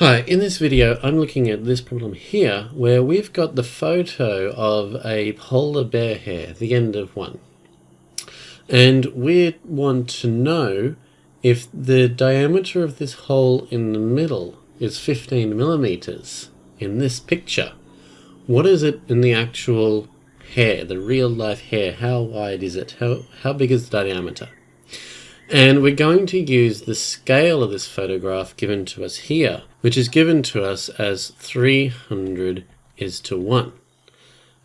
Hi, in this video I'm looking at this problem here where we've got the photo of a polar bear hair, the end of one. And we want to know if the diameter of this hole in the middle is 15 millimeters in this picture. What is it in the actual hair, the real life hair? How wide is it? How big is the diameter? And we're going to use the scale of this photograph given to us here, which is given to us as 300:1.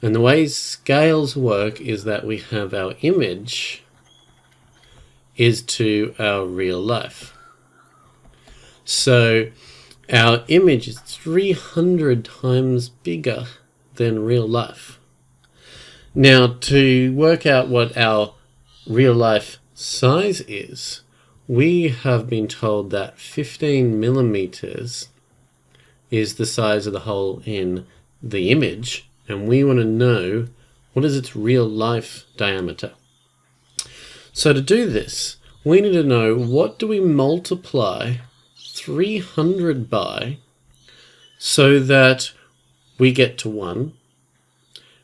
And the way scales work is that we have our image is to our real life. So our image is 300 times bigger than real life. Now, to work out what our real life size is, we have been told that 15 millimeters is the size of the hole in the image, and we want to know what is its real life diameter. So to do this, we need to know what do we multiply 300 by so that we get to 1.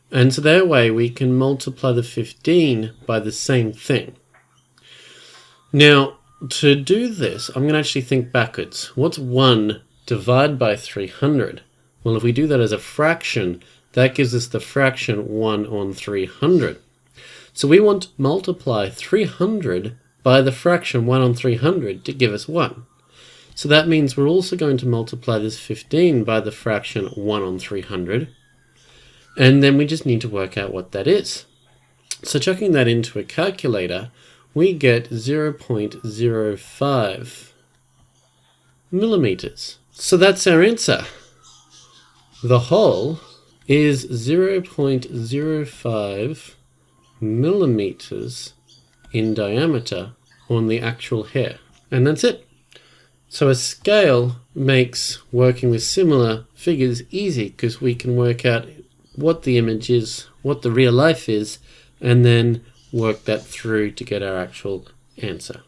And so that way we can multiply the 15 by the same thing. Now, to do this, I'm going to actually think backwards. What's 1 divided by 300? Well, if we do that as a fraction, that gives us the fraction 1 on 300. So we want to multiply 300 by the fraction 1 on 300 to give us 1. So that means we're also going to multiply this 15 by the fraction 1 on 300. And then we just need to work out what that is. So chucking that into a calculator, we get 0.05 millimeters. So that's our answer. The hole is 0.05 millimeters in diameter on the actual hair. And that's it. So a scale makes working with similar figures easy because we can work out what the image is, what the real life is, and then work that through to get our actual answer.